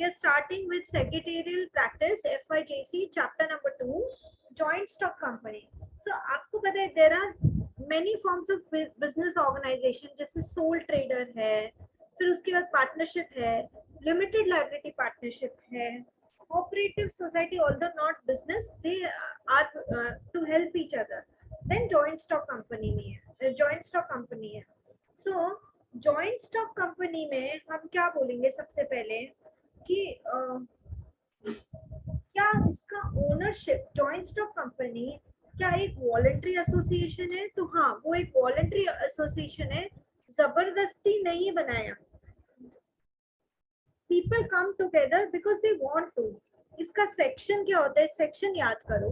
We are starting with secretarial practice FYJC chapter number 2 joint stock company. So आपको पता है there are many forms of business organization जैसे sole trader है, फिर उसके बाद partnership है, limited liability partnership है, cooperative society although not business they are to help each other. Then joint stock company में है, joint stock company है. So joint stock company में हम क्या बोलेंगे सबसे पहले कि क्या इसका ओनरशिप जॉइंट स्टॉक कंपनी क्या एक वॉलंटरी एसोसिएशन है? तो हाँ, वो एक वॉलंटरी एसोसिएशन है, जबरदस्ती नहीं बनाया. People come together because they want to. इसका सेक्शन क्या होता है? सेक्शन याद करो.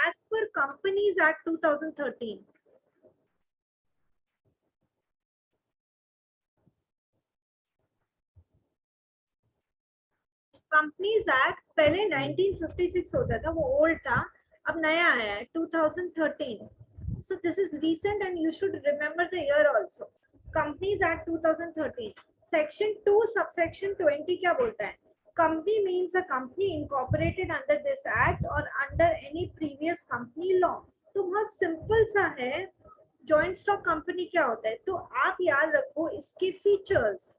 As per companies act 2013, companies act पहले 1956 होता था, वो ओल्ड था, अब नया आया है 2013. So this is recent and you should remember the year also. Companies Act 2013. Section 2 subsection 20 क्या बोलता है? Company means a company incorporated under this act or under any previous company law. तो बहुत सिंपल सा है. जॉइंट स्टॉक कंपनी क्या होता है? तो आप याद रखो इसके फीचर्स.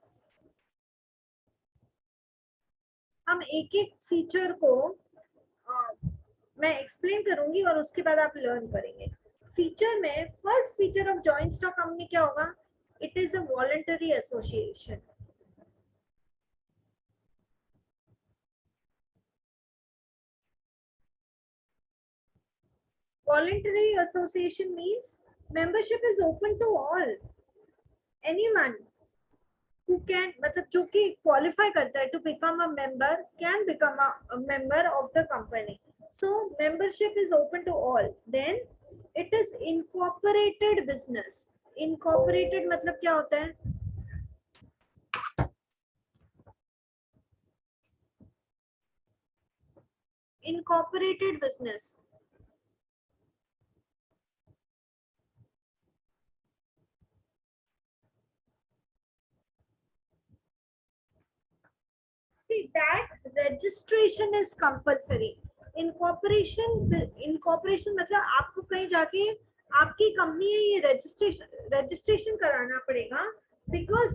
हम एक एक फीचर को मैं एक्सप्लेन करूंगी और उसके बाद आप लर्न करेंगे. फीचर में first feature of joint stock company क्या होगा? It is a voluntary association. Voluntary association means membership is open to all, anyone who can, मतलब जो कि क्वालिफाई करता है to become a member can become a member of the company. So membership is open to all. Then it is incorporated business. Incorporated मतलब क्या होता है? Incorporated business. See that registration is compulsory. Incorporation मतलब आपको कहीं जाके आपकी company है ये रजिस्ट्रेशन कराना पड़ेगा. बिकॉज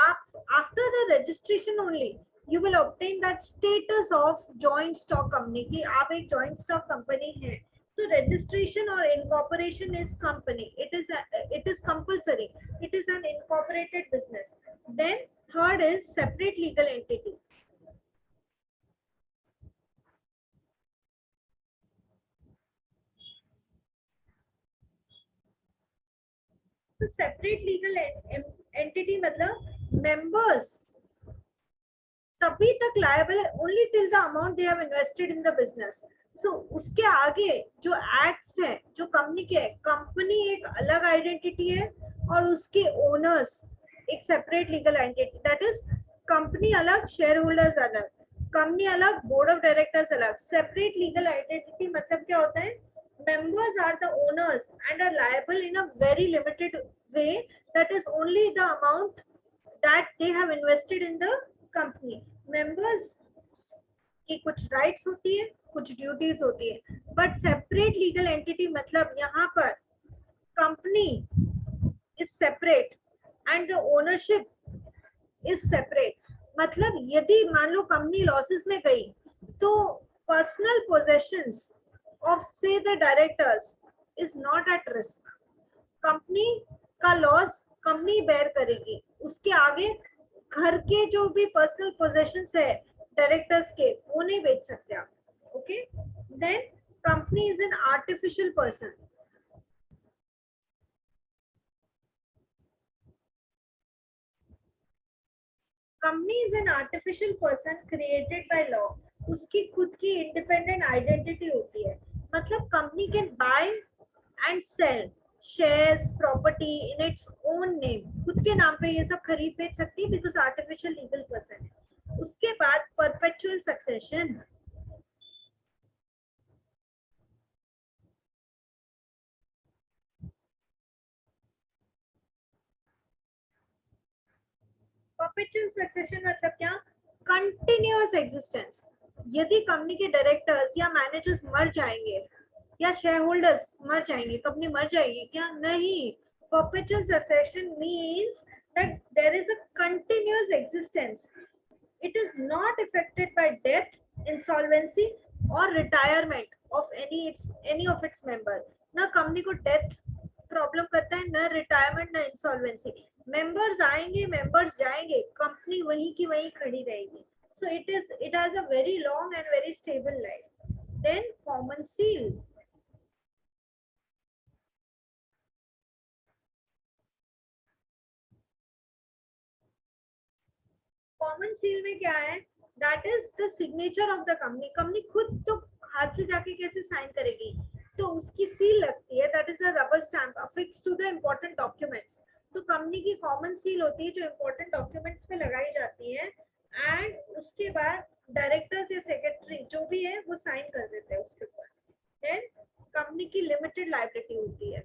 आप after the registration only you will obtain that status of joint stock company कि आप एक joint stock company है. So registration or incorporation is company. It is compulsory. It is an incorporated business. Then third is separate legal entity. तो separate legal entity मतलब members तभी तक liable है only till the amount they have invested in the business. So उसके आगे जो acts है, जो कंपनी के, कंपनी एक अलग आइडेंटिटी है और उसके ओनर्स एक separate legal entity. That is company अलग, शेयर होल्डर्स अलग, कंपनी अलग, बोर्ड ऑफ डायरेक्टर्स अलग. सेपरेट लीगल आइडेंटिटी मतलब क्या होता है? Members are the owners and are liable in a very limited way, that is only the amount that they have invested in the company. Members की कुछ rights होती है, कुछ ड्यूटीज होती है. बट सेपरेट लीगल एंटिटी मतलब यहाँ पर company is separate and the ownership is separate. मतलब यदि मान लो कंपनी लॉसेस में गई तो personal possessions of say the directors is not at risk. Company का लॉस कंपनी बेयर करेगी. उसके आगे घर के जो भी पर्सनल पोजेशंस है डायरेक्टर्स के, वो नहीं बेच सकते आप. Okay. Then company is an artificial person. Company is an artificial person created by law. उसकी खुद की इंडिपेंडेंट आइडेंटिटी होती है. मतलब company can buy and sell shares property in its own name. खुद के नाम पे ये सब खरीद बेच सकती है बिकॉज आर्टिफिशियल लीगल पर्सन है. उसके बाद परपेचुअल सक्सेशन. परपेचुअल सक्सेशन मतलब क्या? Continuous existence. यदि कंपनी के डायरेक्टर्स या मैनेजर्स मर जाएंगे या शेयर होल्डर्स मर जाएंगे, कंपनी मर जाएगी क्या? नहीं। Perpetual succession means that there is a continuous existence. It is not affected by death, insolvency or retirement of any of its member. ना कंपनी को डेथ प्रॉब्लम करता है, ना रिटायरमेंट, ना इंसॉल्वेंसी. मेंबर्स आएंगे, मेंबर्स जाएंगे, कंपनी वहीं की वहीं खड़ी रहेगी. So it has a very long and very stable life. Then common seal. Common seal में क्या है? That is the signature of the company. Company खुद तो हाथ से जाके कैसे साइन करेगी? तो उसकी सील लगती है, that is a rubber stamp affix to the important documents. तो कंपनी की कॉमन सील होती है जो इम्पोर्टेंट डॉक्यूमेंट्स पे लगाई जाती है, एंड उसके बाद डायरेक्टर्स या सेक्रेटरी जो भी है वो साइन कर देते हैं उसके ऊपर. देन कंपनी की लिमिटेड लायबिलिटी होती है.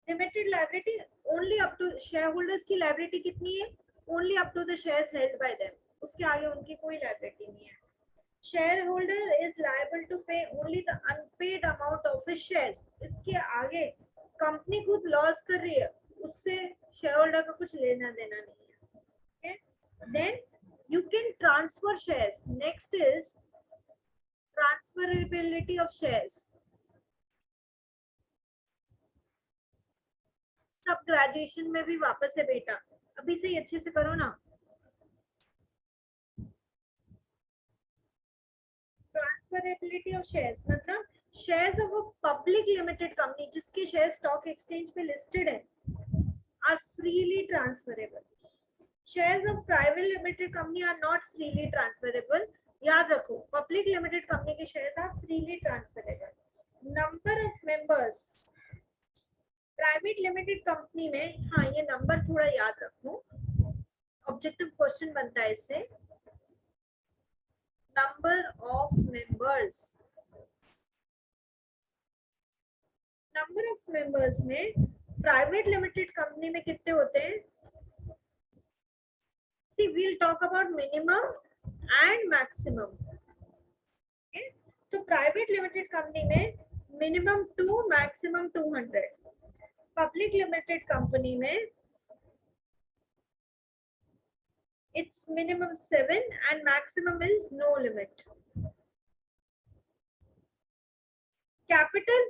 Limited liability only up to shareholders की लायबिलिटी कितनी है? Only up to the shares held by them. उसके आगे उनकी कोई लायबिलिटी नहीं है. Shareholder is liable to pay only the unpaid amount of his shares. इसके आगे कंपनी खुद लॉस कर रही है, उससे शेयरहोल्डर का कुछ लेना देना नहीं है. Then you can transfer shares. Next is transferability of shares. सब ग्रेजुएशन में भी वापस है बेटा, अभी से ही अच्छे से करो ना. ट्रांसफरेबिलिटी ऑफ शेयर्स मतलब shares of a public limited company जिसके शेयर स्टॉक एक्सचेंज पे लिस्टेड है are freely transferable. Shares of private limited company are not freely transferable. याद रखो, पब्लिक लिमिटेड कंपनी के shares are freely transferable. Number of members private limited company में, हाँ ये number थोड़ा याद रखो, ऑब्जेक्टिव क्वेश्चन बनता है इससे. Number of members, number of members में प्राइवेट लिमिटेड कंपनी में कितने होते हैं? See we'll talk about minimum and maximum. तो प्राइवेट लिमिटेड कंपनी में minimum 2, maximum 200. Public limited company में it's minimum 7 and maximum is no limit. Capital,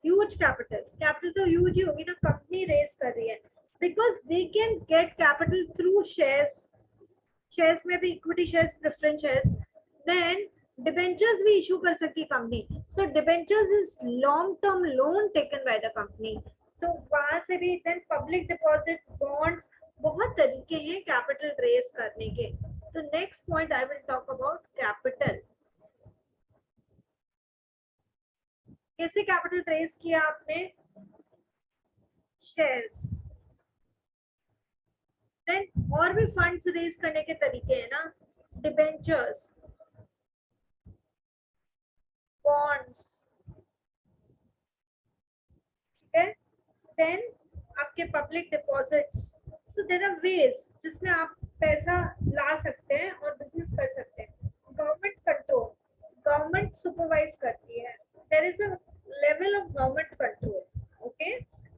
huge capital. Capital तो huge ही होगी ना, कंपनी रेज कर रही है, because they can get capital through shares. shares में भी equity shares, preference shares. Then debentures भी issue कर सकती है company. So debentures is long term loan taken by the company. तो वहां से भी then public deposits, bonds, बहुत तरीके हैं कैपिटल रेज करने के. तो next point I will talk about capital. कैसे कैपिटल रेज किया आपने? शेयर्स. देन और भी फंड्स रेज करने के तरीके हैं ना, डिबेंचर्स, बॉन्ड्स. ठीक है. देन आपके public deposits. So there are ways जिसमें आप पैसा ला सकते हैं और बिजनेस कर सकते हैं. गवर्नमेंट कंट्रोल, गवर्नमेंट सुपरवाइज करती है. There is a level of government control. Okay.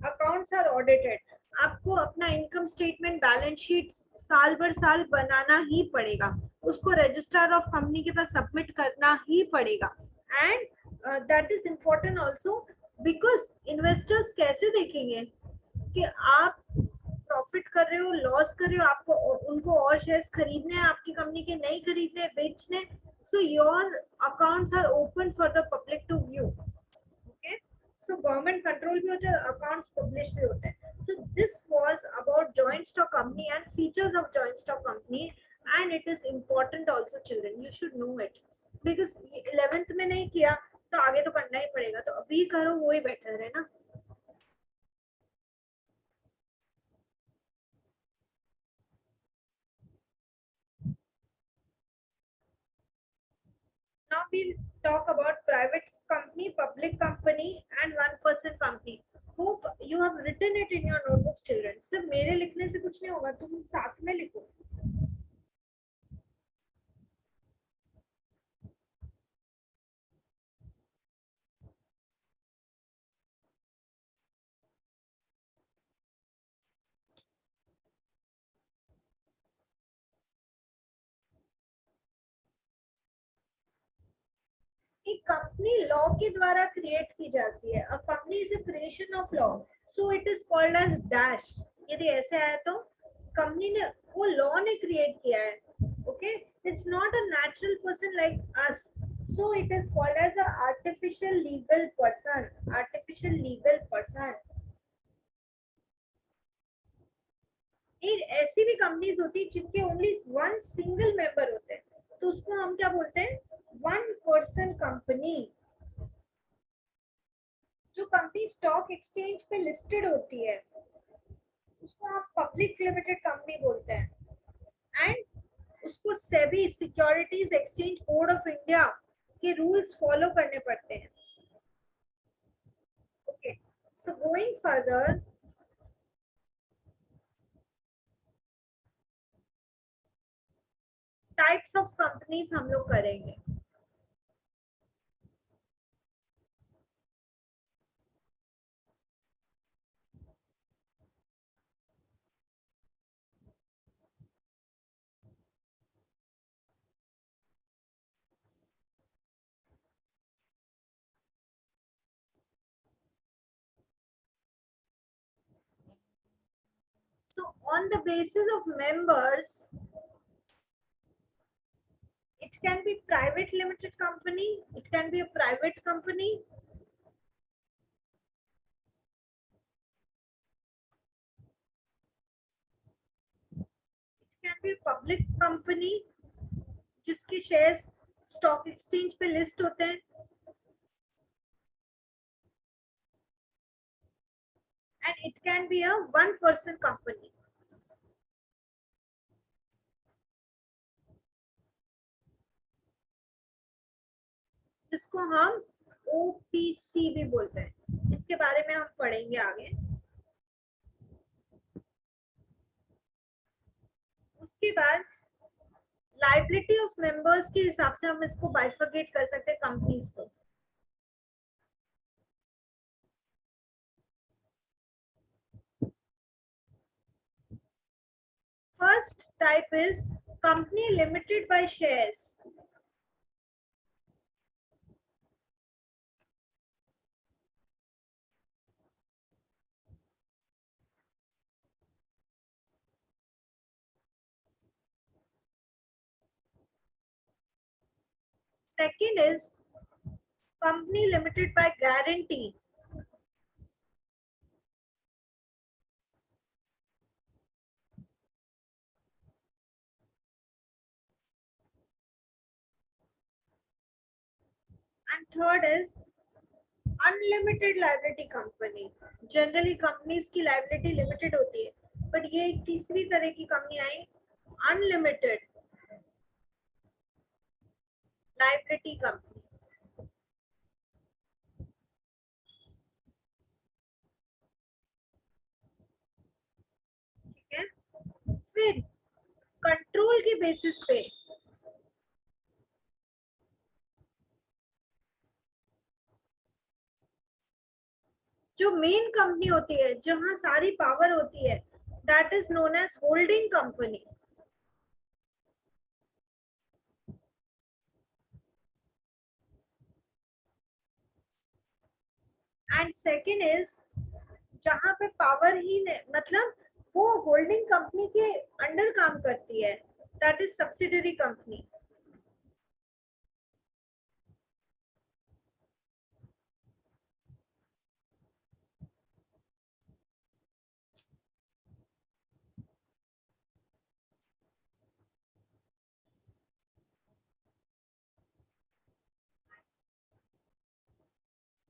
Accounts are audited. आपको अपना इनकम स्टेटमेंट, बैलेंस शीट साल भर साल बनाना ही पड़ेगा, उसको रजिस्ट्रार ऑफ कंपनी के पास सबमिट करना ही पड़ेगा. And that is important also, because investors कैसे देखेंगे कि आप प्रॉफिट कर रहे हो, लॉस कर रहे हो, आपको उनको और शेयर्स खरीदने हैं आपकी कंपनी के, नहीं खरीदने, बेचने. So your accounts are open for the public to view. Okay. So government control भी होता है, अकाउंट्स पब्लिश भी होते हैं. So this was about joint stock company and features of joint stock company, and it is important also children, you should know it, because 11th में नहीं किया तो आगे तो करना ही पड़ेगा, तो अभी करो वो ही बेटर है ना. Now we'll talk about private company, public company, and 1% होगा, तुम साथ में लिखो। एक कंपनी लॉ के द्वारा क्रिएट की जाती है। A company is a creation of law, so it is called as dash. यदि ऐसे आया तो कंपनी ने, वो लॉ ने क्रिएट किया है। Okay, it's not a natural person like us, so it is called as a artificial legal person. Artificial legal person. एक ऐसी भी कंपनीज होती है जिनके ओनली वन सिंगल मेंबर होते हैं, तो उसको हम क्या बोलते हैं? One person company. जो कंपनी स्टॉक एक्सचेंज पे लिस्टेड होती है उसको हम पब्लिक लिमिटेड कंपनी बोलते हैं। एंड उसको SEBI, securities exchange board of India के रूल्स फॉलो करने पड़ते हैं। Okay, so going further, types of companies हम लोग करेंगे। So on the basis of members, it can be private limited company, it can be a private company, it can be a public company जिसके shares stock exchange पे list होते हैं, and it can be a one person company जिसको हम OPC भी बोलते हैं। इसके बारे में हम पढ़ेंगे आगे। उसके बाद लाइबिलिटी ऑफ मेंबर्स के हिसाब से हम इसको बाइफरकेट कर सकते हैं कंपनीज को। First type is company limited by shares. Second is company limited by guarantee. And third is unlimited liability company. Generally companies की लाइबिलिटी लिमिटेड होती है, बट ये एक तीसरी तरह की कंपनी आई, अनलिमिटेड लाइबिलिटी कंपनी। ठीक है, फिर कंट्रोल के बेसिस पे जो मेन कंपनी होती है, जहां सारी पावर होती है, that is known as holding company. And second is जहां पे पावर ही मतलब वो होल्डिंग कंपनी के अंडर काम करती है, दैट इज सब्सिडरी कंपनी।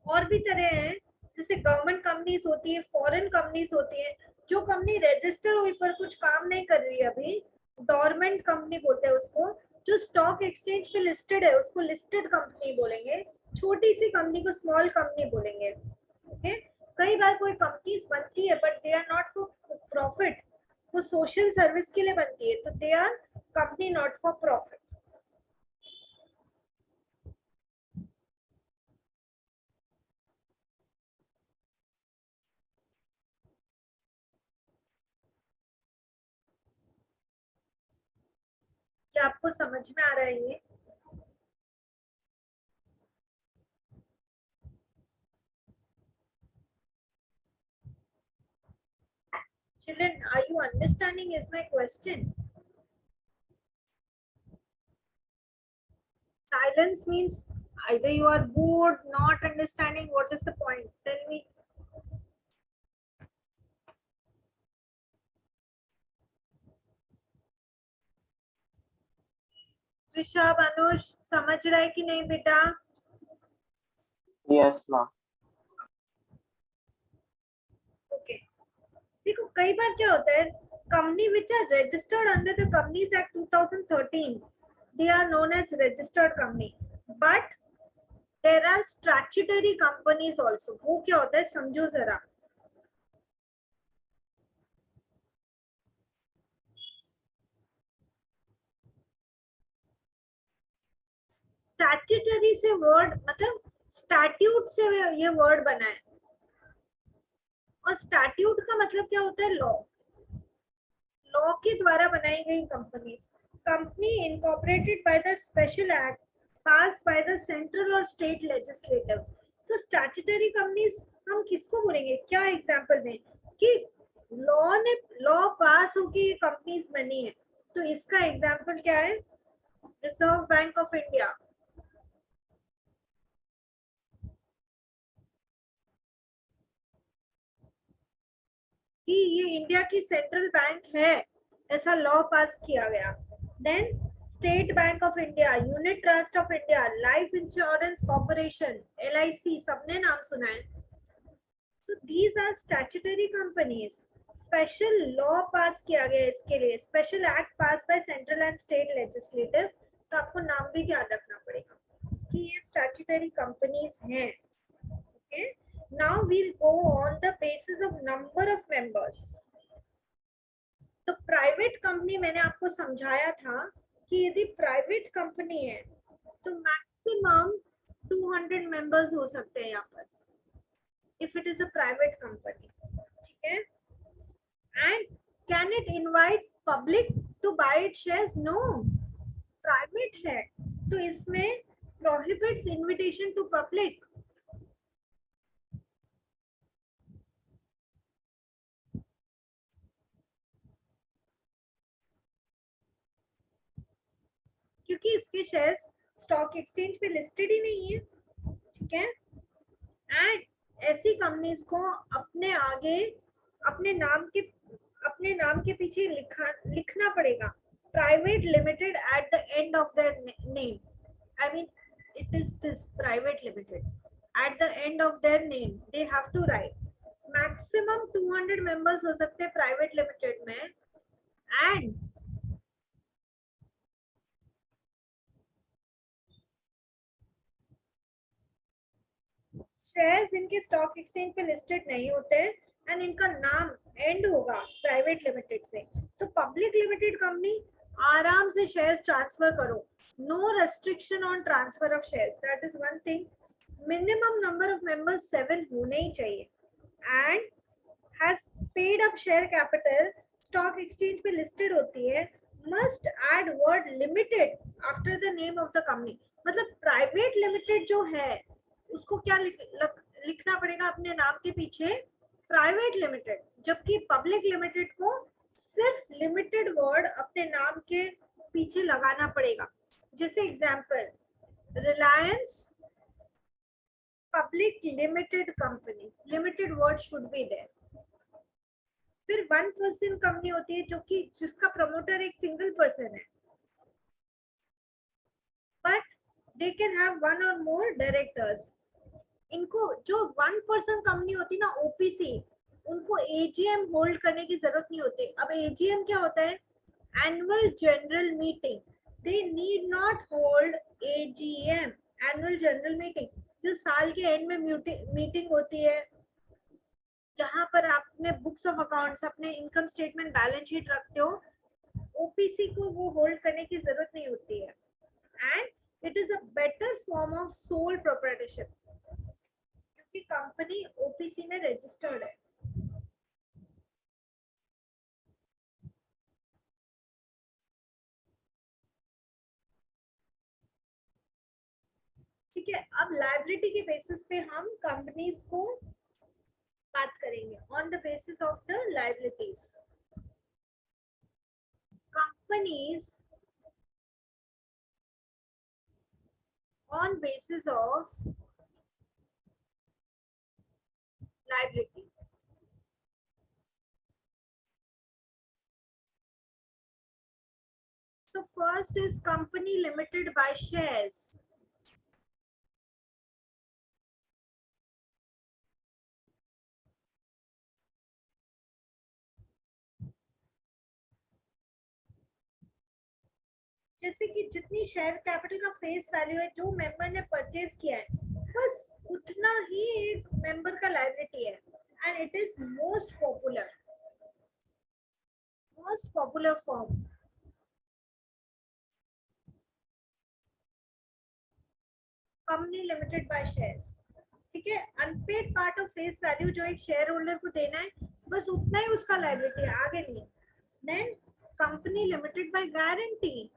और भी तरह हैं, जैसे गवर्नमेंट कंपनीज होती है, फॉरेन कंपनीज होती है। जो कंपनी रजिस्टर हुई पर कुछ काम नहीं कर रही है अभी, डोरमेंट कंपनी बोलते हैं उसको। जो स्टॉक एक्सचेंज पे लिस्टेड है उसको लिस्टेड कंपनी बोलेंगे। छोटी सी कंपनी को स्मॉल कंपनी बोलेंगे। ओके, कई बार कोई कंपनीज बनती है but they are not for profit, वो सोशल सर्विस के लिए बनती है, तो they are company not for profit. क्या आपको समझ में आ रहा है ये? Children, are you understanding is my question? Silence means either you are bored, not understanding. What is the point? Tell me. Rishabh, Anush, समझ रहा है कि नहीं बेटा? Yes ma'am. ओके, देखो कई बार क्या होता है, company which are registered under the companies act 2013, they are known as registered company, but there are statutory companies also. वो क्या होता है समझो जरा। स्टैट्यूटरी से वर्ड मतलब स्टैट्यूट से ये वर्ड बना है, और स्टैट्यूट का मतलब क्या होता है? लॉ। लॉ के द्वारा बनाई गई companies, company incorporated by the special act pass by the central और स्टेट लेजिस्लेटिव। तो स्टैट्यूटरी कंपनीज हम किसको बोलेंगे? क्या एग्जांपल दें कि लॉ पास होके ये कंपनीज बनी है, तो इसका एग्जांपल क्या है? Reserve bank of India. कि ये इंडिया की सेंट्रल बैंक है, ऐसा लॉ पास किया गया। Then state bank of India, unit trust of India, life insurance corporation, LIC, सबने नाम सुना है। तो these are statutory companies. Special law pass किया गया इसके लिए, special act pass by central and state legislative. तो आपको नाम भी ध्यान रखना पड़ेगा कि ये स्टैट्यूटरी कंपनीज हैं। Okay, now we'll go on the basis of number of members. तो प्राइवेट कंपनी मैंने आपको समझाया था कि यदि प्राइवेट कंपनी है तो मैक्सिमम 200 मेंबर्स हो सकते हैं यहाँ पर, if it is a private company. ठीक है? And can it invite public to buy it shares? No, private है तो इसमें प्रोहिबिट्स इनविटेशन टू पब्लिक। क्योंकि इसके शेयर्स स्टॉक एक्सचेंज पे लिस्टेड ही नहीं है। ठीक है? एंड ऐसी कंपनीज को अपने आगे अपने नाम के पीछे लिखना पड़ेगा private limited at the end of their name. I mean it is this private limited, at the end of their name they have to write. Maximum 200 members हो सकते हैं प्राइवेट लिमिटेड में। एंड शेयर्स इनके stock exchange पे listed नहीं होते हैं and इनका नाम एंड होगा प्राइवेट लिमिटेड से। तो पब्लिक लिमिटेड कंपनी आराम से शेयर्स ट्रांसफर करो, no restriction on transfer of shares, that is one thing. Minimum number of members 7 होने ही चाहिए and has paid up share capital, stock exchange पे लिस्टेड होती है, must add word limited after the name of the company. मतलब private limited जो है उसको क्या लिखना पड़ेगा अपने नाम के पीछे? Private limited. जबकि पब्लिक लिमिटेड को सिर्फ लिमिटेड वर्ड अपने नाम के पीछे लगाना पड़ेगा। जैसे example, Reliance public limited company, limited word should be there. फिर 1% कंपनी होती है जो कि जिसका प्रमोटर एक सिंगल पर्सन है, but they can have 1 or more directors. इनको जो 1% कंपनी होती ना, OPC, उनको AGM होल्ड करने की जरूरत नहीं होती। अब AGM क्या होता है? Annual general meeting. They need not hold AGM, annual general meeting, जो साल के एंड में मीटिंग होती है, जहां पर आपने बुक्स ऑफ अकाउंट्स, अपने इनकम स्टेटमेंट, बैलेंस शीट रखते हो, ओपीसी को वो होल्ड करने की जरूरत नहीं होती है। And it is a better form of sole proprietorship, क्योंकि कंपनी ओपीसी में रजिस्टर्ड है। ठीक है, अब लायबिलिटी के बेसिस पे हम कंपनीज को बात करेंगे। On the basis of the liabilities, companies on basis of liability. So first is company limited by shares. जैसे कि जितनी शेयर कैपिटल का फेस वैल्यू है, जो मेंबर ने परचेज किया है, बस उतना ही एक मेंबर का लायबिलिटी है। And it is most popular form. Company limited by shares, ठीक है। Unpaid part of face value जो एक शेयर होल्डर को देना है, बस उतना ही उसका लायबिलिटी है, आगे नहीं। Then company limited by guarantee,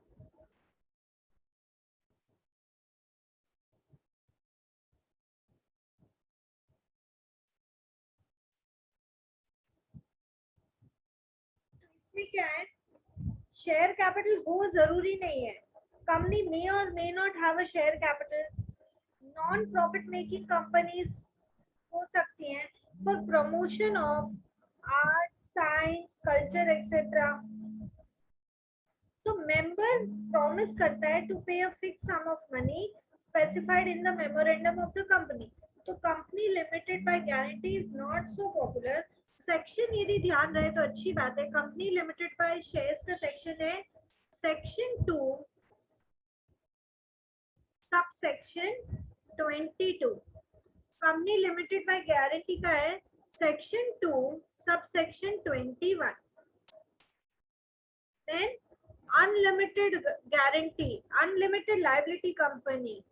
इसमें क्या है, शेयर कैपिटल हो जरूरी नहीं है। कंपनी मे और may not have a share capital. Non profit making companies हो सकती हैं for promotion of art, science, culture etcetera. तो मेंबर प्रॉमिस करता है to pay a fix sum of money specified in the memorandum of the company. तो company limited by guarantee is not so popular. Section यदि ध्यान रहे तो अच्छी बात है। कंपनी लिमिटेड बाय शेयर्स का सेक्शन है section 2 sub section 22। Company limited by guarantee का है section 2 sub section 21। Then unlimited guarantee, unlimited liability company,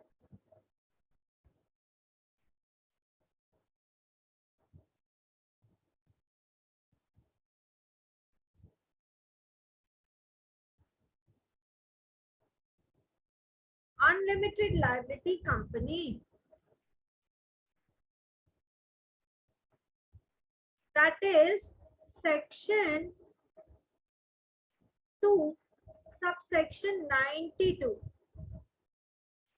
unlimited liability company, that is section 2 subsection 92,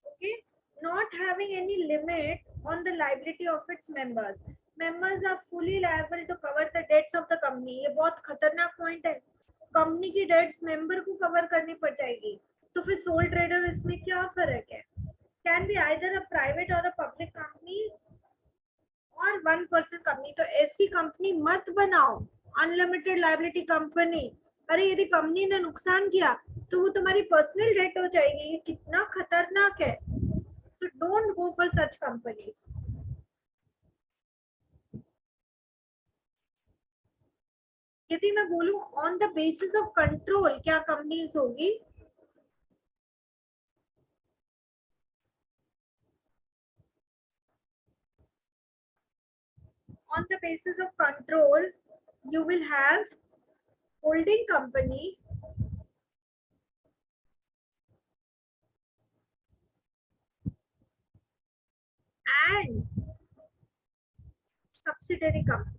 okay, not having any limit on the liability of its members are fully liable to cover the debts of the company। ये बहुत खतरनाक point है। Company की dates member को cover करनी पड़ जाएगी, तो फिर सोल ट्रेडर इसमें क्या फर्क है। Can be either a private और अ पब्लिक कंपनी और 1% कंपनी। तो ऐसी कंपनी मत बनाओ अनलिमिटेड लायबिलिटी कंपनी। अरे यदि कंपनी ने नुकसान किया तो वो तुम्हारी पर्सनल डेट हो जाएगी। ये कितना खतरनाक है। So don't go for such companies. यदि मैं बोलूं on the basis of control क्या कंपनीज होगी, on the basis of control you will have holding company and subsidiary company।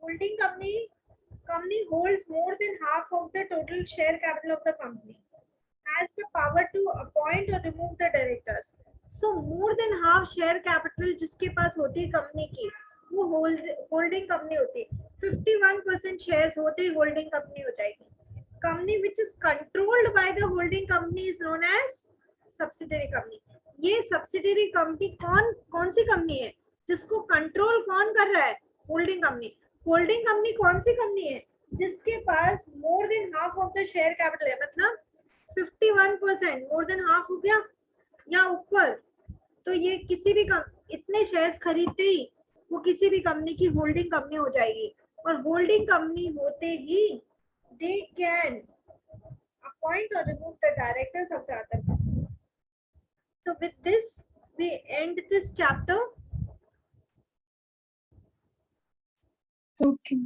holding company holds more than half of the total share capital of the company, has the power to appoint or remove the directors। so more than half share capital जिसके पास होती है company की, वो holding company होती है। 51% shares होते ही holding company हो जाएगी। Company which is controlled by the holding company is known as subsidiary company. ये सब्सिडरी कंपनी कौन सी कंपनी है जिसको कंट्रोल कौन कर रहा है, होल्डिंग कंपनी। होल्डिंग कंपनी कौन सी कंपनी है जिसके पास more than half of the share capital है, मतलब 51%, मोर देन हाफ हो गया या ऊपर। तो ये किसी भी इतने शेयर्स खरीदते ही वो किसी भी कंपनी की होल्डिंग कंपनी हो जाएगी, और होल्डिंग कंपनी होते ही दे कैन अपॉइंट और remove the directors of the other company. So with this, we end this chapter. Okay.